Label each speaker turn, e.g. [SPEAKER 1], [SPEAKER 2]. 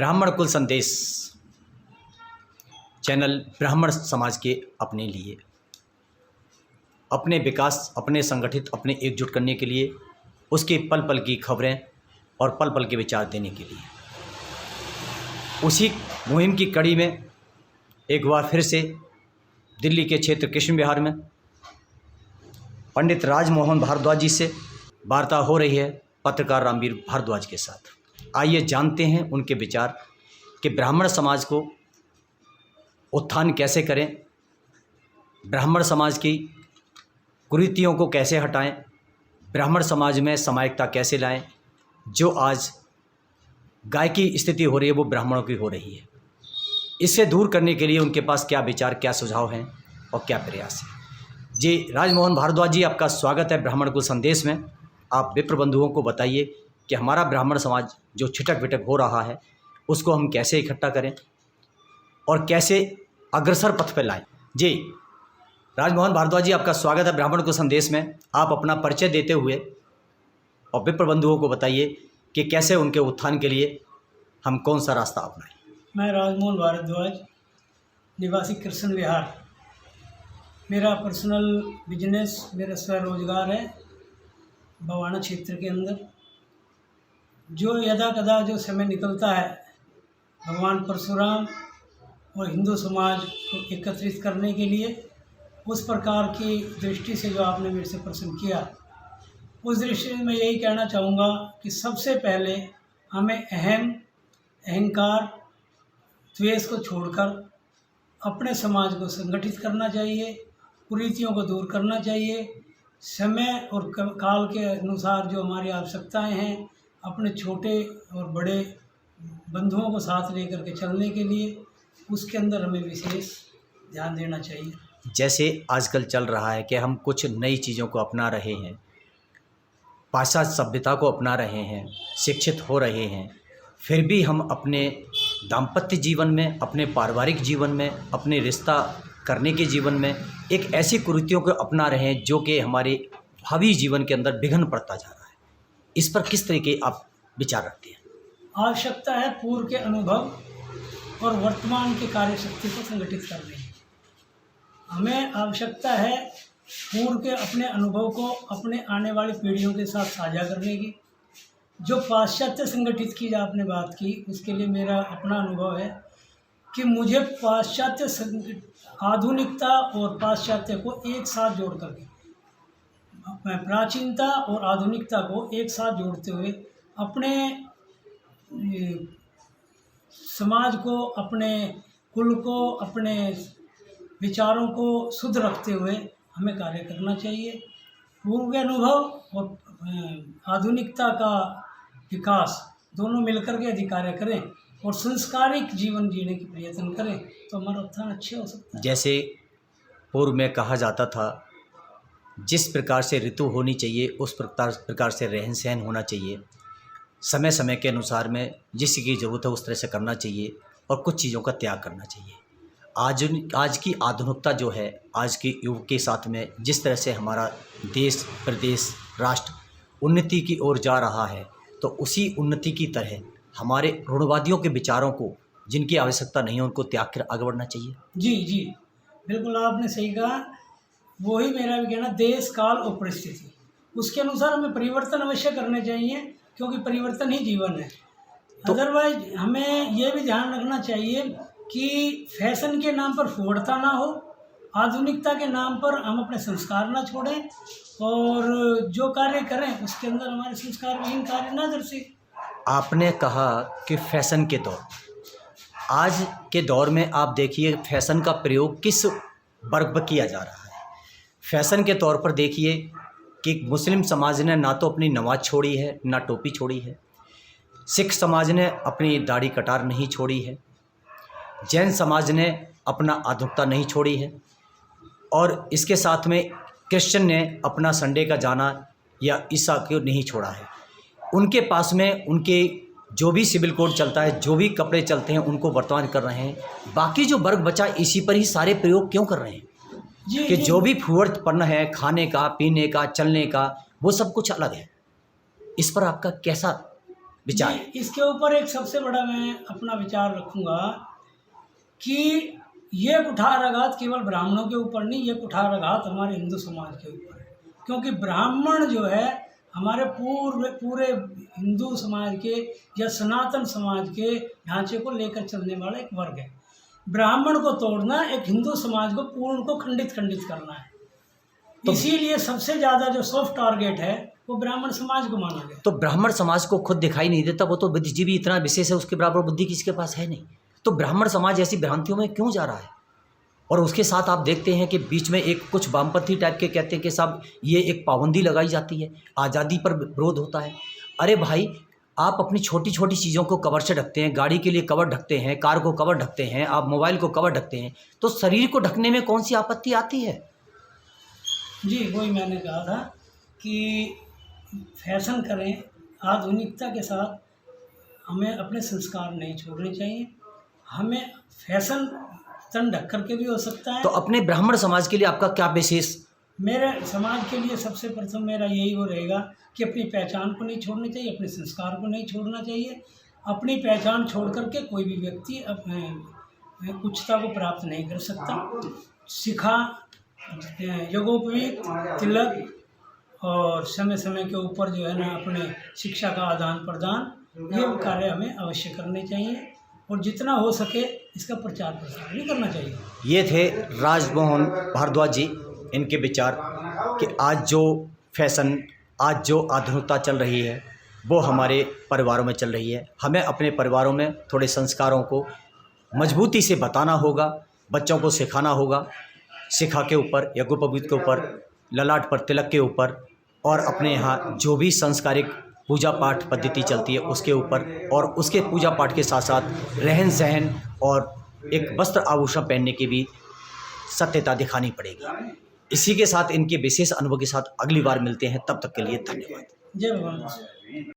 [SPEAKER 1] ब्राह्मण कुल संदेश चैनल ब्राह्मण समाज के अपने लिए, अपने विकास, अपने संगठित, अपने एकजुट करने के लिए, उसके पल पल की खबरें और पल पल के विचार देने के लिए, उसी मुहिम की कड़ी में एक बार फिर से दिल्ली के क्षेत्र कृष्ण विहार में पंडित राजमोहन भारद्वाज जी से वार्ता हो रही है पत्रकार रामवीर भारद्वाज के साथ। आइए जानते हैं उनके विचार कि ब्राह्मण समाज को उत्थान कैसे करें, ब्राह्मण समाज की कुरीतियों को कैसे हटाएं, ब्राह्मण समाज में सामायिकता कैसे लाएं। जो आज गाय की स्थिति हो रही है वो ब्राह्मणों की हो रही है। इससे दूर करने के लिए उनके पास क्या विचार, क्या सुझाव हैं और क्या प्रयास है। जी राजमोहन भारद्वाज जी, आपका स्वागत है ब्राह्मण कुल संदेश में। आप विप्र बंधुओं को बताइए कि हमारा ब्राह्मण समाज जो छिटक विटक हो रहा है उसको हम कैसे इकट्ठा करें और कैसे अग्रसर पथ पर लाएं। जी राजमोहन भारद्वाज जी, आपका स्वागत है ब्राह्मण कुल संदेश में। आप अपना परिचय देते हुए और विप्र बंधुओं को बताइए कि कैसे उनके उत्थान के लिए हम कौन सा रास्ता अपनाएं।
[SPEAKER 2] मैं राजमोहन भारद्वाज, निवासी कृष्ण विहार। मेरा पर्सनल बिजनेस, मेरा स्वरोजगार है बवाना क्षेत्र के अंदर। जो यदा कदा जो समय निकलता है भगवान परशुराम और हिंदू समाज को एकत्रित करने के लिए, उस प्रकार की दृष्टि से जो आपने मेरे से प्रश्न किया, उस दृष्टि में मैं यही कहना चाहूँगा कि सबसे पहले हमें अहंकार, द्वेष को छोड़कर अपने समाज को संगठित करना चाहिए, कुरीतियों को दूर करना चाहिए। समय और काल के अनुसार जो हमारी आवश्यकताएं हैं, अपने छोटे और बड़े बंधुओं को साथ लेकर के चलने के लिए उसके अंदर हमें विशेष ध्यान देना चाहिए।
[SPEAKER 1] जैसे आजकल चल रहा है कि हम कुछ नई चीज़ों को अपना रहे हैं, पाश्चात्य सभ्यता को अपना रहे हैं, शिक्षित हो रहे हैं, फिर भी हम अपने दाम्पत्य जीवन में, अपने पारिवारिक जीवन में, अपने रिश्ता करने के जीवन में एक ऐसी कुरीतियों को अपना रहे हैं जो कि हमारे भावी जीवन के अंदर विघ्न पड़ता जा रहा है। इस पर किस तरीके आप विचार रखते हैं?
[SPEAKER 2] आवश्यकता है पूर्व के अनुभव और वर्तमान के कार्य शक्ति को संगठित करने की। हमें आवश्यकता है पूर्व के अपने अनुभव को अपने आने वाली पीढ़ियों के साथ साझा करने की। जो पाश्चात्य संगठित की आपने बात की, उसके लिए मेरा अपना अनुभव है कि मुझे पाश्चात्य आधुनिकता और पाश्चात्य को एक साथ जोड़ करके, प्राचीनता और आधुनिकता को एक साथ जोड़ते हुए अपने समाज को, अपने कुल को, अपने विचारों को शुद्ध रखते हुए हमें कार्य करना चाहिए। पूर्व के अनुभव और आधुनिकता का विकास दोनों मिलकर के यदि कार्य करें और संस्कारिक जीवन जीने की प्रयत्न करें तो हमारा उत्थान अच्छे हो सकता है।
[SPEAKER 1] जैसे पूर्व में कहा जाता था, जिस प्रकार से ऋतु होनी चाहिए उस प्रकार से रहन सहन होना चाहिए, समय समय के अनुसार में जिसकी ज़रूरत है उस तरह से करना चाहिए और कुछ चीज़ों का त्याग करना चाहिए। आज की आधुनिकता जो है, आज के युग के साथ में जिस तरह से हमारा देश, प्रदेश, राष्ट्र उन्नति की ओर जा रहा है, तो उसी उन्नति की तरह हमारे रूढ़वादियों के विचारों को, जिनकी आवश्यकता नहीं है, उनको त्याग कर आगे बढ़ना चाहिए।
[SPEAKER 2] जी जी, बिल्कुल आपने सही कहा। वही मेरा भी कहना, देश काल और परिस्थिति, उसके अनुसार हमें परिवर्तन अवश्य करने चाहिए, क्योंकि परिवर्तन ही जीवन है। अदरवाइज हमें ये भी ध्यान रखना चाहिए कि फैशन के नाम पर फूहड़ता ना हो, आधुनिकता के नाम पर हम अपने संस्कार ना छोड़ें और जो कार्य करें उसके अंदर हमारे संस्कार विहीन कार्य ना दर्शे।
[SPEAKER 1] आपने कहा कि फैशन के दौर, आज के दौर में आप देखिए फैशन का प्रयोग किस वर्ग पर किया जा रहा है। फैशन के तौर पर देखिए कि मुस्लिम समाज ने ना तो अपनी नमाज छोड़ी है, ना टोपी छोड़ी है। सिख समाज ने अपनी दाढ़ी कटार नहीं छोड़ी है। जैन समाज ने अपना आधुनिकता नहीं छोड़ी है। और इसके साथ में क्रिश्चियन ने अपना संडे का जाना या ईसा को नहीं छोड़ा है। उनके पास में उनके जो भी सिविल कोड चलता है, जो भी कपड़े चलते हैं, उनको वर्तमान कर रहे हैं। बाकी जो वर्ग बचा इसी पर ही सारे प्रयोग क्यों कर रहे हैं कि जो भी फूहड़पन है खाने का, पीने का, चलने का, वो सब कुछ अलग है। इस पर आपका कैसा विचार?
[SPEAKER 2] जी, इसके ऊपर एक सबसे बड़ा मैं अपना विचार रखूँगा कि ये कुठाराघात केवल ब्राह्मणों के ऊपर नहीं, ये कुठाराघात हमारे हिंदू समाज के ऊपर है। क्योंकि ब्राह्मण जो है हमारे पूरे हिंदू समाज के या सनातन समाज के ढांचे को लेकर चलने वाला एक वर्ग है। ब्राह्मण को तोड़ना एक हिंदू समाज को पूर्ण को खंडित करना है। तो इसीलिए सबसे ज़्यादा जो सॉफ्ट टारगेट है वो ब्राह्मण समाज को माना गया।
[SPEAKER 1] तो ब्राह्मण समाज को खुद दिखाई नहीं देता, वो तो बुद्धिजीवी इतना विशेष है, उसके बराबर बुद्धि किसी के पास है नहीं। तो ब्राह्मण समाज ऐसी भ्रांतियों में क्यों जा रहा है? और उसके साथ आप देखते हैं कि बीच में एक कुछ वामपंथी टाइप के कहते हैं कि साहब ये एक पाबंदी लगाई जाती है, आज़ादी पर विरोध होता है। अरे भाई, आप अपनी छोटी छोटी चीज़ों को कवर से ढकते हैं, गाड़ी के लिए कवर ढकते हैं, कार को कवर ढकते हैं, आप मोबाइल को कवर ढकते हैं, तो शरीर को ढकने में कौन सी आपत्ति आती है?
[SPEAKER 2] जी, वही मैंने कहा था कि फैशन करें, आधुनिकता के साथ हमें अपने संस्कार नहीं छोड़ने चाहिए। हमें फैशन तन ढक करके भी हो सकता है।
[SPEAKER 1] तो अपने ब्राह्मण समाज के लिए आपका क्या विशेष?
[SPEAKER 2] मेरे समाज के लिए सबसे प्रथम मेरा यही वो रहेगा कि अपनी पहचान को नहीं छोड़नी चाहिए, अपने संस्कार को नहीं छोड़ना चाहिए। अपनी पहचान छोड़ करके कोई भी व्यक्ति अपने उच्चता को प्राप्त नहीं कर सकता। शिखा, यज्ञोपवीत, तिलक और समय समय के ऊपर जो है ना अपने शिक्षा का आदान प्रदान, ये कार्य हमें अवश्य करने चाहिए और जितना हो सके इसका प्रचार प्रसार भी करना चाहिए।
[SPEAKER 1] ये थे राजमोहन भारद्वाज जी, इनके विचार कि आज जो फैशन, आज जो आधुनिकता चल रही है वो हमारे परिवारों में चल रही है। हमें अपने परिवारों में थोड़े संस्कारों को मजबूती से बताना होगा, बच्चों को सिखाना होगा, शिखा के ऊपर, यज्ञोपवीत के ऊपर, ललाट पर तिलक के ऊपर, और अपने यहाँ जो भी संस्कारिक पूजा पाठ पद्धति चलती है उसके ऊपर, और उसके पूजा पाठ के साथ साथ रहन सहन और एक वस्त्र आभूषण पहनने की भी सत्यता दिखानी पड़ेगी। इसी के साथ इनके विशेष अनुभव के साथ अगली बार मिलते हैं, तब तक के लिए धन्यवाद।
[SPEAKER 2] जय भगवान।